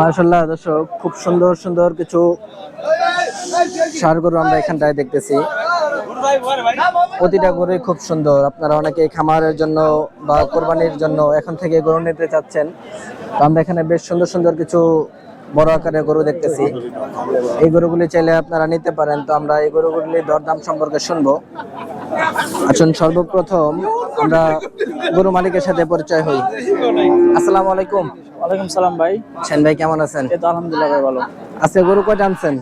মাশাআল্লাহ দর্শক, খুব সুন্দর সুন্দর কিছু ষাঁড় গরু আমরা এখানটায় দেখতেছি। প্রতিটা গরুই খুব সুন্দর। আপনারা অনেকে খামারের জন্য বা কোরবানির জন্য এখন থেকে গরু নিতে চাচ্ছেন, তো আমরা এখানে বেশ সুন্দর সুন্দর কিছু বড় আকারের গরু দেখতেছি। এই গরুগুলি চাইলে আপনারা নিতে পারেন। তো আমরা এই গরুগুলির দরদাম সম্পর্কে শুনবো। আসুন সর্বপ্রথম আমরা গরু মালিকের সাথে পরিচয় হই। আসসালামু আলাইকুম। ওয়ালাইকুম সালাম ভাই। সেন ভাই কেমন আছেন? এই তো আলহামদুলিল্লাহ ভাই ভালো। আজকে গরু কয়টা আনছেন?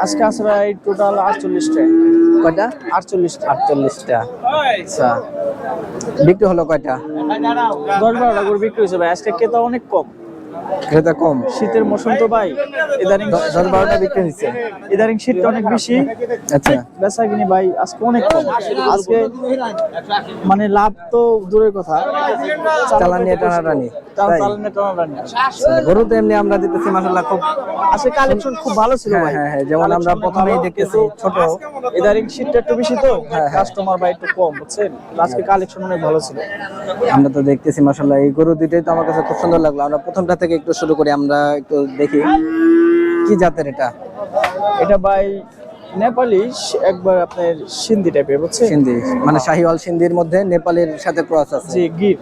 আজকে আছে ভাই টোটাল 48টা। কয়টা? 48টা। 48টা। আচ্ছা, বিক্রি হলো কয়টা? 10-12টা গরু বিক্রি হয়েছে ভাই। আজকে ক্রেতা অনেক কম। ক্রেতা কম? শীতের মৌসুম তো ভাই, ইদানিং 10-12টা বিক্রি হয়েছে। ইদানিং শীতটা অনেক বেশি। আচ্ছা, বেচা কিনি ভাই আজকে অনেক কম। আজকে মানে লাভ তো দূরের কথা, চালানি টানাটানি। চালানি টানাটানি। গরু তো এমনি আমরা দেখতেছি মাশাআল্লাহ খুব আজকে কালেকশন খুব ভালো ছিল ভাই। হ্যাঁ হ্যাঁ, যেমন আমরা প্রথমেই দেখতেছি ছোট। ইদানিং শীতটা একটু বেশি তো কাস্টমার ভাই একটু কম, বুঝছেন। আজকে কালেকশন অনেক ভালো ছিল। আমরা তো দেখতেছি মাশাআল্লাহ এই গরু দুইটাই তো আমার কাছে খুব সুন্দর লাগলো। আমরা প্রথমটা থেকে একটু শুরু করি, আমরা একটু দেখি কি জাতের এটা। এটা ভাই নেপালি, একবার আপনার সিন্ধি টাইপের, বুঝছেন। সিন্ধি মানে শাহিওয়াল সিন্ধির মধ্যে নেপালের সাথে ক্রস আছে। জি, গির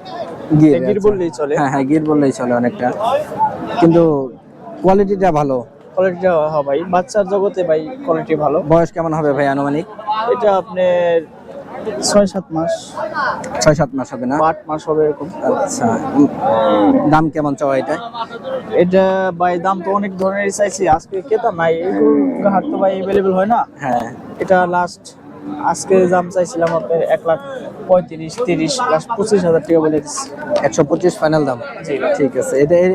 গির গির বললেই চলে। হ্যাঁ হ্যাঁ, গির বললেই চলে অনেকটা, কিন্তু কোয়ালিটিটা ভালো। কোয়ালিটিটা হ্যাঁ ভাই, বাচ্চার জগতে ভাই কোয়ালিটি ভালো। বয়স কেমন হবে ভাই আনুমানিক? এটা আপনার 6-7 মাস, 6-7 মাস হবে না? 8 মাস হবে এরকম। আচ্ছা, দাম কেমন চাওয়া এটা? এটা ভাই দাম তো অনেক ধরনের চাইছি, আজকে ক্রেতা নাই, এগুলো হাট তো ভাই अवेलेबल হয় না। হ্যাঁ, এটা লাস্ট আজকে দাম চাইছিলাম আপনার 1,35,30 লাস্ট 25,000 টাকা বলে দিচ্ছি। 125 ফাইনাল দাম। জি ঠিক আছে।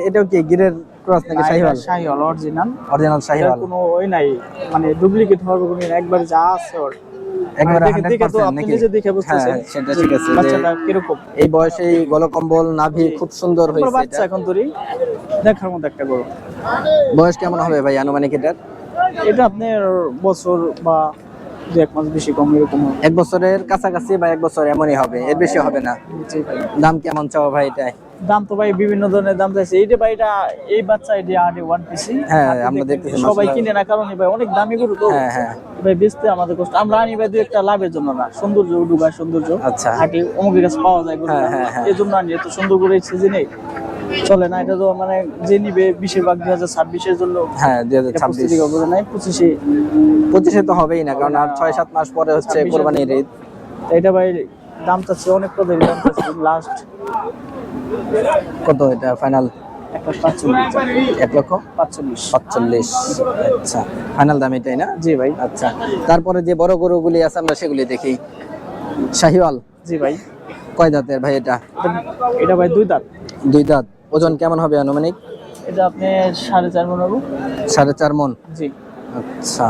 এটাও কি গিরের ক্রস নাকি শাহিওয়াল? শাহিওয়াল অরিজিনাল। অরিজিনাল শাহিওয়াল, কোনো ওই নাই মানে ডুপ্লিকেট হওয়ার কোনো একবার যা আছে ওর একবারে দেখে তো 100% আপনি নাকি? নিজে দেখে বুঝতেছেন। হ্যাঁ, সেটা ঠিক আছে যে বাচ্চাটা কিরকম। এই বয়সে গলকম্বল নাভি খুব সুন্দর আমার হয়েছে। বাচ্চা এখন তোরই দেখার মতো একটা গরু। বয়স কেমন হবে ভাই আনুমানিক এটার? এটা আপনার বছর বা 2-1 মাস বেশি কম এরকম হবে। 1 বছরের কাছাকাছি বা 1 বছর এমনই হবে, এর বেশি হবে না। জি ভাই। দাম কেমন চাও ভাই এটাই? দাম তো ভাই বিভিন্ন ধরনের দাম চাইছে। এইটা ভাই এটা এই বাচ্চা এটা আডি 1 পিসি। হ্যাঁ, আমরা দেখতেছি সবাই মাশাআল্লাহ। কিনে না, কারণ ভাই অনেক দামি গরু তো। হ্যাঁ হ্যাঁ, ভাই বেচতে আমাদের কষ্ট। আমরা আনি ভাই দুই একটা লাভের জন্য না, সৌন্দর্য উডুগায় সৌন্দর্য। আচ্ছা। হাটে অমুকের কাছে পাওয়া যায় গরু, হ্যাঁ, হ্যাঁ, হ্যাঁ। এই জন্য আনি। এত সুন্দর করে এই সিজনে চলে না, এটা তো মানে যে নিবে বেশিরভাগ 2026-এর জন্য। হ্যাঁ 2026 নাই 25-এ 25 তো হবেই না, কারণ আর 6-7 মাস পরে হচ্ছে 26 কোরবানির ঈদ। এটা ভাই দাম চাচ্ছে অনেক, পদের দাম চাচ্ছে লাস্ট কত এটা ফাইনাল? 1,45,000। 1,45,000। আচ্ছা, ফাইনাল দাম এটাই না? জি ভাই। আচ্ছা, তারপরে যে বড় গরুগুলি আছে আমরা সেগুলি দেখি। শাহিওয়াল জি ভাই। কয় দাঁতের ভাই এটা? এটা ভাই 2 দাঁত। 2 দাঁত। ওজন কেমন হবে আনুমানিক? এটা আপনি 4.5 মণ হবে। 4.5 মণ। জি। আচ্ছা,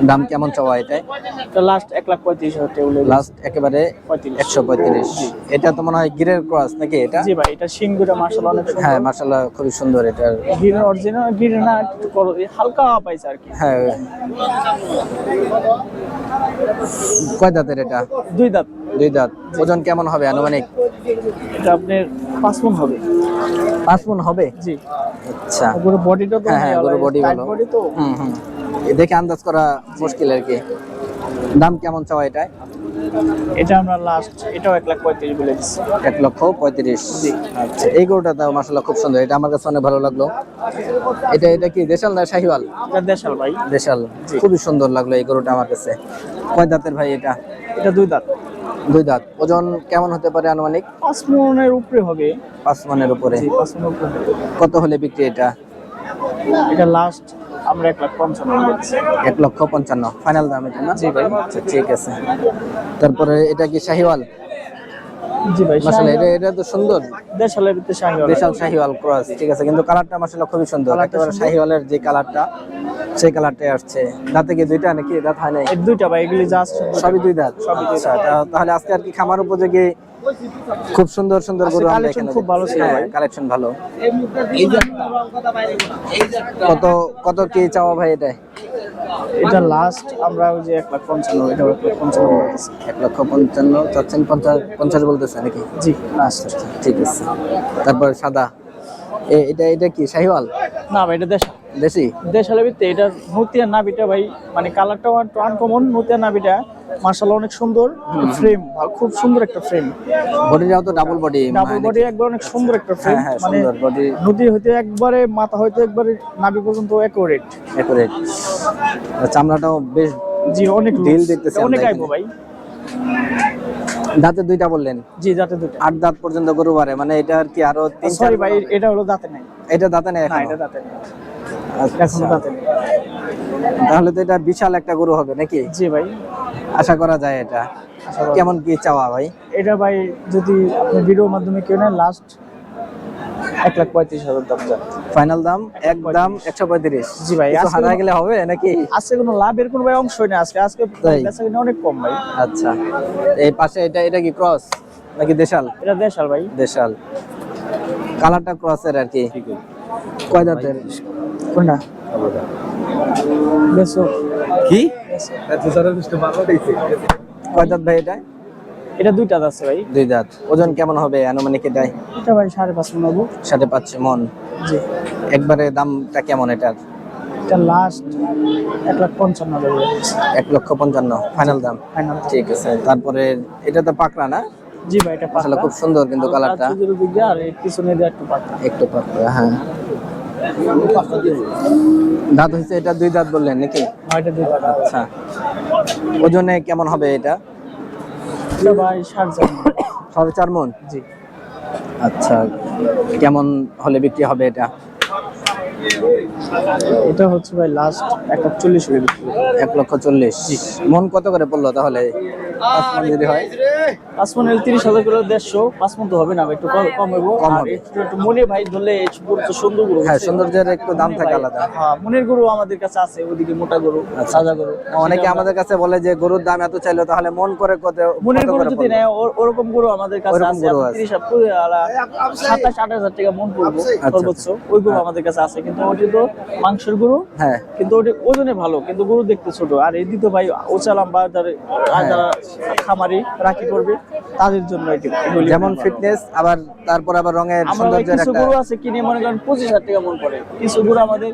দাম কেমন চাওয়া এটাই? এটা লাস্ট 1,35,000 টাকা বলে। লাস্ট একেবারে 135। এটা তো মনে হয় গিরের ক্রস নাকি এটা? জি ভাই, এটা সিংগুড়া মাশাআল্লাহ অনেক সুন্দর। হ্যাঁ মাশাআল্লাহ, খুবই সুন্দর। এটার গির অরিজিনাল গির না, একটু হালকা পাইছে আর কি। হ্যাঁ, কয় দাঁতের এটা? 2 দাঁত। 2 দাঁত। ওজন কেমন হবে আনুমানিক? এটা আপনার 5 মণ হবে। 5 মণ হবে? জি। আচ্ছা, গরু বডিটা তো হ্যাঁ গরু বডি ভালো। বডি তো। হুম, দেখে আন্দাজ করা মুশকিল আর কি। দাম কেমন চাওয়া এটাই? এটা আমরা লাস্ট এটাও 1,35,000 বলে দিচ্ছি। 1,35,000। জি। আচ্ছা, এই গরুটা তো মাশাআল্লাহ খুব সুন্দর। এটা আমার কাছে অনেক ভালো লাগলো। এটা কি দেশাল না শাহিওয়াল? এটা দেশাল ভাই। দেশাল। খুবই সুন্দর লাগলো এই গরুটা আমার কাছে। কয় দাঁতের ভাই এটা? এটা 2 দাঁত। 2 দাঁত। ওজন কেমন হতে পারে আনুমানিক? 5 মণের উপরে হবে। 5 মণের উপরে। জি, 5 মণের উপরে। কত হলে বিক্রি এটা? এটা লাস্ট আমরা 1,55,000 বলছি। 1,55,000 ফাইনাল দাম এটা না? জি ভাই। আচ্ছা, ঠিক আছে। তারপরে এটা কি শাহিওয়াল? জি ভাই। মাশাআল্লাহ, এটা তো সুন্দর। দেশালের ভিতরে শাহিওয়াল। দেশাল শাহিওয়াল ক্রস। ঠিক আছে, কিন্তু কালারটা মাশাআল্লাহ খুবই সুন্দর। একেবারে শাহিওয়ালের যে কালারটা, সেই কালারটাই আসছে। দাঁতে কি 2টা নাকি দাঁত হয় নাই? এই 2টা ভাই, এগুলি যা আছে সবই 2 দাঁত। আচ্ছা, তাহলে আজকে আর কি খামার উপযোগী খুব সুন্দর সুন্দর গরু আমরা কালেকশন এখানে খুব ভালো ছিল ভাই। কালেকশন ভালো। কত কি চাওয়া ভাই এটা? এটা লাস্ট আমরা ওই যে 1,55,000, এটা 1,55,000 বলতেছি। 1,55,000 চাচ্ছেন, 50 বলতেছে নাকি? জি। আচ্ছা, ঠিক আছে। তারপর সাদা এটা এটা কি শাহিওয়াল না ভাই এটা দেশাল। দেশি? দেশালের ভিতরে এটার নতিয়া নাভিটা ভাই মানে কালারটাও আনকমন, নতিয়া নাভিটা মার্শাল্লাহ অনেক সুন্দর, ফ্রেম খুব সুন্দর একটা ফ্রেম, বডিটাও তো ডাবল বডি, ডাবল বডি একবার অনেক সুন্দর একটা ফ্রেম, হ্যাঁ মানে সুন্দর বডি, নদী হইতে একবারে মাথা হইতে একবারে নাভি পর্যন্ত একুরেট। একুরেট। চামড়াটাও বেশ জি অনেক ঢিল দেখতেছি অনেক আমরা আইবো ভাই। দাঁতে দুইটা বললেন? জি দাঁতে দুটো। 8 দাঁত পর্যন্ত গরু বাড়ে, মানে এটা আর কি আরো 3 4? সরি ভাই এটা হলো দাঁতে নাই। এটা দাঁতে নেই না এখন? এটা দাঁতে নেই, আচ্ছা, এখনো দাঁতে নেই। তাহলে তো এটা বিশাল একটা গরু হবে নাকি? জি ভাই আশা করা যায়। এটা কেমন কি চাওয়া ভাই? এটা ভাই যদি আপনি ভিডিওর মাধ্যমে কেউ নেন লাস্ট 1,35,000 দাম যান। ফাইনাল দাম একদম 135? জি ভাই কিছু আজকে হারা গেলে হবে নাকি? আজকে কোনো লাভের কোনো ভাই অংশই না, আজকে আজকে তাই? বেচা কিনা অনেক কম ভাই। আচ্ছা, এই পাশে এটা এটা কি ক্রস নাকি দেশাল? এটা দেশাল ভাই। দেশাল, কালারটা ক্রসের আর কি। কয় দাঁতের? কোনটা বেসো কি কয় দাঁত ভাই এটা? এটা দুইটা আছে ভাই। 2 দাঁত। ওজন কেমন হবে আনুমানিক এটাই? এটা ভাই 5.5 মন হবে। 5.5 মন। জি একবারে দামটা কেমন এটার? এটা লাস্ট 1,55,000 বলে দিচ্ছি। 1,55,000 ফাইনাল দাম? ফাইনাল। ঠিক আছে। তারপরে এটা তো পাকড়া না? জি ভাই এটা আসলে খুব সুন্দর কিন্তু কালারটা, সুন্দর দিকে আর এর পিছনে দিয়ে একটু পাতা। একটু পাকড়া। হ্যাঁ, দাঁত হয়েছে এটা 2 দাঁত বললেন নাকি? এটা দুইটা। আচ্ছা, ওজনে কেমন হবে এটা? এটা ভাই 4.5 মণ। 4.5 মন? জি। আচ্ছা, কেমন হলে বিক্রি হবে এটা? এটা হচ্ছে ভাই লাস্ট 1,40,000 হলে বিক্রি করব। 1,40,000 মন কত করে পড়লো তাহলে? 5 মন যদি হয়? 5 মণ 30,000 করে 150, 5 মণ তো হবে না ভাই, একটু কম হইব। কম আর হবে। একটু মনে ভাই ধরলে গরু তো সুন্দর গরু। হ্যাঁ, সৌন্দর্যের একটু দাম থাকে আলাদা। হ্যাঁ মনের গরু আমাদের কাছে আছে, ওদিকে মোটা গরু, সাদা গরু। অনেকে আমাদের কাছে বলে যে গরুর দাম এত চাইলো, তাহলে মন করে কত মনের কত গরু করে যদি পড়বে? নেয় ওরকম গরু আমাদের কাছে ওরকম আছে। গরু আপনি আছে। 27-28,000 টাকা মন পড়বো আচ্ছা। সর্বোচ্চ, ওই গরু আমাদের কাছে আছে। কিন্তু ওটি তো মাংসের গরু, হ্যাঁ, কিন্তু ওটি ওজনে ভালো, কিন্তু গরু দেখতে ছোট। আর এই দ্বিতীয় ভাই ওচা লম্বা যারা খামারি রাখি করবে তাদের জন্য এগুলি যেমন ভালো। ফিটনেস, আবার তারপর আবার রঙের আমরা ভাই সৌন্দর্যের কিছু একটা। গরু আছে কিনে মনে করেন 25,000 টাকা মন পড়ে, কিছু গরু আমাদের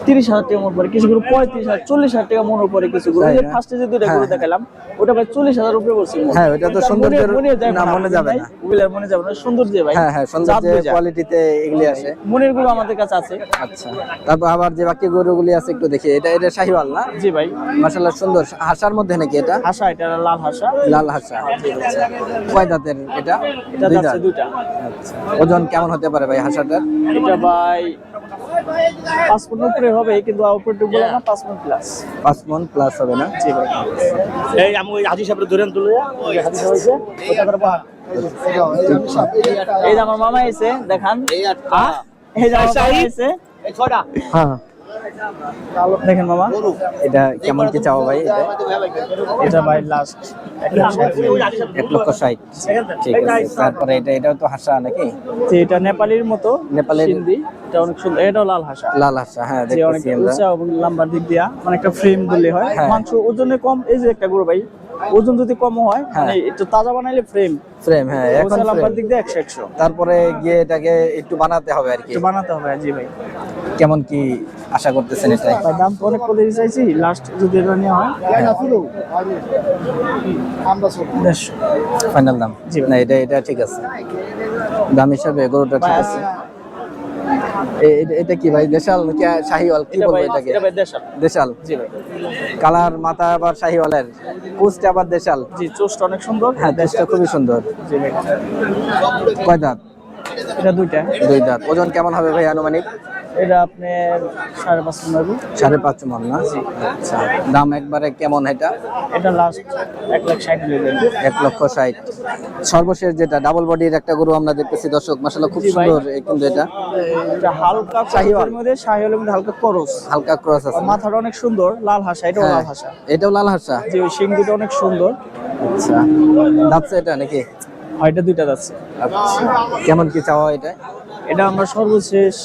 30,000 টাকা মন পড়ে, কিছু গরু 35,000 40,000 টাকা মন পড়ে। কিছু গরু তাই যে না? ফার্স্টে যে দুইটা গরু হ্যাঁ। দেখালাম ওটা ভাই 40,000 উপরে পড়ছে মন। হ্যাঁ, ওটা তো তার সৌন্দর্যের মনে যায় না, মনে যাবে ভাই, না। ওগুলা মনে যাবে না, সৌন্দর্য ভাই। হ্যাঁ হ্যাঁ, জাত সৌন্দর্যের বুঝা। কোয়ালিটিতে এগুলি আসে। মনের গরু আমাদের কাছে আছে। আচ্ছা, তারপর আবার যে বাকি গরুগুলি আছে একটু দেখি। এটা এটা শাহিওয়াল না? জি ভাই। মাশাআল্লাহ সুন্দর। হাসার মধ্যে নাকি এটা? হাসা, এটা লাল হাসা। লাল হাসা। কয় দাঁতের এটা? এটা 2 যাচ্ছে দাঁত। দুইটা। আচ্ছা, ওজন কেমন হতে পারে ভাই হাসাটার? এটা ভাই 5 মণ উপরে হবে, কিন্তু উপরে তো বলা না 5 মণ প্লাস। 5 মন প্লাস হবে না? জি ভাই। এই আমি ওই হাজি সাহেবের ধরে তুলে হাজি সাহেব হয়েছে ওটা করে বাহ এই যে আমার মামা এসে দেখান, এই যে আমার মামা এসে এই ছটা হ্যাঁ। দেখেন মামা, এটা কেমন কি চাও ভাই? এটা ভাই লাস্ট 1,60,000। ঠিক আছে। তারপরে এটা এটাও তো হাসা নাকি? এটা নেপালির মতো, নেপালের সিন্ধি। এটা অনেক সুন্দর, এটাও লাল হাসা। লাল হাসা, হ্যাঁ যে অনেক দেখতেছি আমরা। উঁচা এবং লম্বার দিক দিয়া মানে একটা ফ্রেম দিলে হয়। হ্যাঁ। মাংস ওজনে কম, এই যে একটা গরু ভাই ওজন যদি কম হয় হ্যাঁ। মানে একটু তাজা বানাইলে ফ্রেম, ফ্রেম, হ্যাঁ এখন উঁচা লম্বার frame। দিক দিয়ে 100-100 তারপরে গিয়ে এটাকে একটু বানাতে হবে আর কি। একটু বানাতে হবে। জি ভাই। কেমন কি আশা করতেছেন এটাই? ভাই দাম তো অনেক করে চাইছি, লাস্ট যদি এটা নেওয়া হয় 150। ফাইনাল দাম? জি ভাই। না, এটা এটা ঠিক আছে। দাম হিসাবে গরুটা ঠিক আছে। এটা কি ভাই, দেশাল নাকি শাহিওয়াল কি এটা বলবো ভাই এটাকে? এটা ভাই দেশাল। দেশাল। জি ভাই। কালার মাথা আবার শাহিওয়ালের, পুস্ট আবার দেশাল। জি চোস্টটা অনেক সুন্দর। হ্যাঁ, দেশটা খুবই সুন্দর। জি ভাই। কয় দাঁত? এটা দুইটা। 2 দাঁত। ওজন কেমন হবে ভাই আনুমানিক? এটা আপনার 5.5 মণ হবে। 5.5 মন না? আচ্ছা, দাম একবারে কেমন এটা? এটা লাস্ট 1,60,000 হয়ে যাবে। 1,60,000। সর্বশেষ যেটা ডাবল বডির একটা গরু আমরা দেখতেছি দর্শক, মাশাআল্লাহ খুব জি ভাই। সুন্দর কিন্তু এটা এটা হালকা শাহিওয়াল। শাহিওয়ালের মধ্যে, শাহিওয়ালের মধ্যে হালকা করস। হালকা ক্রস আছে। মাথাটা অনেক সুন্দর, লাল হাসা, এটাও হ্যাঁ, লাল হাসা। এটাও লাল হাসা। যে ওই শিং দুটো অনেক সুন্দর। আচ্ছা, দাঁতছে এটা নাকি? আর এটা দুইটা যাচ্ছে। আচ্ছা, কেমন কি চাওয়া এটা? এটা আমরা সর্বশেষ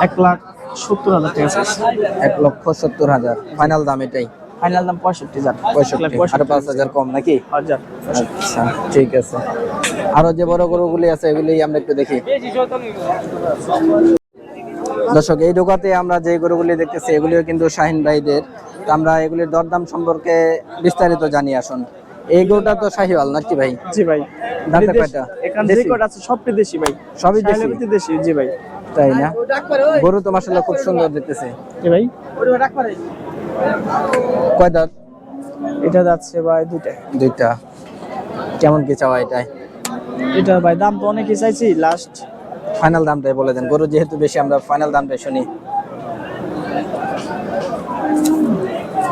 1,70,000 টাকা চাইছি। 1,70,000 ফাইনাল দাম এটাই? ফাইনাল দাম 65,000 65, আরো 5,000 কম নাকি? 1,000 আচ্ছা ঠিক আছে। আরো যে বড় গরুগুলি আছে এগুলি আমরা একটু দেখি। দর্শক, এই ঢোকাতে আমরা যে গরুগুলি দেখতেছি এগুলিও কিন্তু শাহিন ভাইদের। তো আমরা এগুলির দরদাম সম্পর্কে বিস্তারিত জানি। আসুন, এই গরুটা তো শাহিওয়াল নাকি ভাই? জি ভাই। দাঁতে কয়টা? এখানে দেশি? রেকর্ড আছে সবটি দেশি ভাই। সবই দেশি? শাহিওয়াল দেশি, জি ভাই। তাই না? গরু তো মাশাআল্লাহ খুব সুন্দর দেখতেছে। জি ভাই। কয় দাঁত? এটা যাচ্ছে ভাই দুইটা। কেমন কি চাওয়া এটাই? এটা ভাই দাম তো অনেকই চাইছি, লাস্ট ফাইনাল দামটাই বলে দেন। গরু যেহেতু বেশি, আমরা ফাইনাল দামটাই শুনি।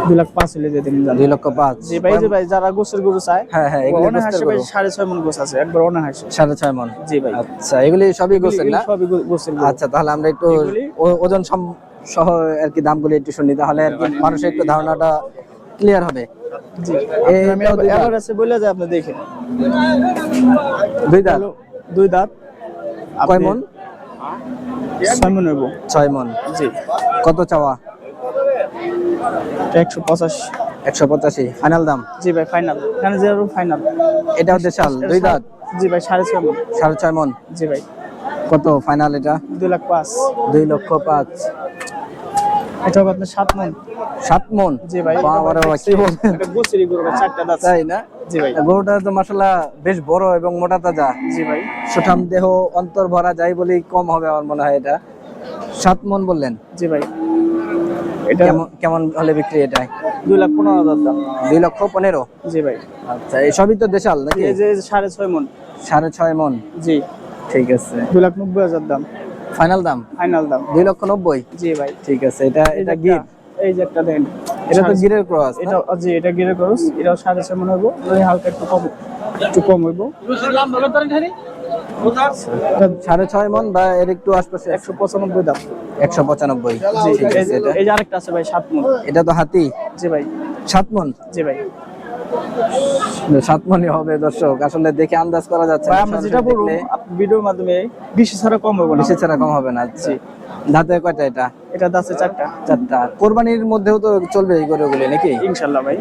2,05,000 হলে দিয়ে দিন। 2,05,000। জি ভাই, জি ভাই, যারা গোছের গরু চায়, হ্যাঁ হ্যাঁ, এগুলি অনেক গোস্তের হাসে ভাই, গরু। 6.5 মণ গোছ আছে, একবার অনেক হাসে। 6.5 মণ। জি ভাই। আচ্ছা, এগুলি সবই গোছের না? সবই গোছের গরু। আচ্ছা, তাহলে আমরা একটু এগুলি- ওজন সহ আর কি দামগুলি একটু শুনি, তাহলে আর কি মানুষের একটু ধারণাটা ক্লিয়ার হবে। জি, আমি এটাও দুই দাঁত? এবার আছে বলে যায়, আপনি দেখেন। দুই দাঁত? 2 দাঁত। কয় মণ? 6 মণ হইব। 6 মণ। জি। কত চাওয়া? 185। 185 ফাইনাল দাম? জি ভাই, ফাইনাল। এখানে যেরকম ফাইনাল। এটাও দেশাল? দুই দাঁত? জি ভাই, 6.5 মণ। 6.5 মণ। জি ভাই। কত ফাইনাল এটা? 2,05,000। 2,05,000। এটা হবে আপনার 7 মণ। 7 মণ? জি ভাই। বাবা, কি বলছেন? এটা গোছেরই গরু ভাই, 4টা দাঁত। তাই না? জি ভাই। গরুটা তো মাশাআল্লাহ বেশ বড় এবং মোটা তাজা। জি ভাই। সুঠাম দেহ, অন্তর ভরা, যাই বলি কম হবে আমার মনে হয়। এটা 7 মণ বললেন? জি ভাই। এটা কেমন হলে বিক্রি এটাই? 2,15,000 দাম। 2,15,000? জি ভাই। আচ্ছা, এই সবই তো দেশাল নাকি? এই যে 6.5 মণ। 6.5 মণ। জি। ঠিক আছে। 2,90,000 দাম। ফাইনাল দাম? ফাইনাল দাম। 2,90,000? জি ভাই। ঠিক আছে। এটা গির? এই যে একটা দেন। এটা তো গিরের ক্রস। এটা জি, এটা গিরে করস। এটাও 6.5 মণ হইব। ওই হালকা একটু কম হইব। 6.5 মণ বা এর একটু আশপাশে? 195 দাম। 195। জি। ঠিক আছে। এটা এই যে আরেকটা আছে ভাই, 7 মণ। এটা তো হাতি? জি ভাই। 7 মণ? জি ভাই। 7 মণই হবে দর্শক, আসলে দেখে আন্দাজ করা যাচ্ছে ভাই না। আমরা যেটা বলবো ভিডিওর মাধ্যমে, 20 ছাড়া কম হবে না। বেশি ছাড়া কম হবে না। জি। দাঁতে কয়টা এটা? এটা দাঁতে 4টা। 4টা। কোরবানির মধ্যেও তো চলবে এই গরুগুলি নাকি? ইনশাআল্লাহ ভাই।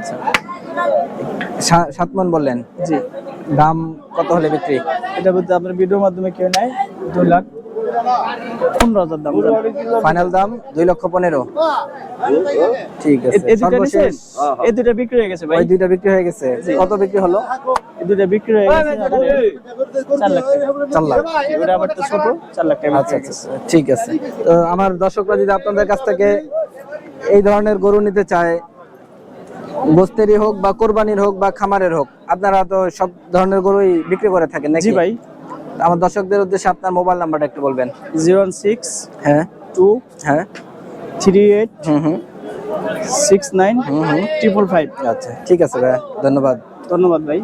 7 মণ বললেন? জি। দাম কত হলে বিক্রি? এটা বলতে আপনার ভিডিওর মাধ্যমে কেউ নাই, 2,15,000 দাম। ফাইনাল দাম 2,15,000? ঠিক আছে। এই দুটো নিছেন? সর্বশেষ এই দুটো বিক্রি হয়ে গেছে ভাই। ওই দুইটা বিক্রি হয়ে গেছে? কত বিক্রি হলো? এই দুটো বিক্রি হয়ে গেছে 4 লাখ টাকা। 4 লাখ? ওটা আবার তো ছোট, 4 লাখ টাকা। আচ্ছা আচ্ছা, ঠিক আছে। তো আমার দর্শকরা যদি আপনাদের কাছ থেকে এই ধরনের গরু নিতে চায়, গোস্তেরই হোক বা কোরবানির হোক বা খামারের হোক, আপনারা তো সব ধরনের গরুই বিক্রি করে থাকেন নাকি? জি ভাই। আমার দর্শকদের উদ্দেশ্যে আপনার মোবাইল নাম্বারটা একটু বলবেন। 016 হ্যাঁ 2 হ্যাঁ 38 হুম 69 555। আচ্ছা, ঠিক আছে ভাই, ধন্যবাদ। ধন্যবাদ ভাই।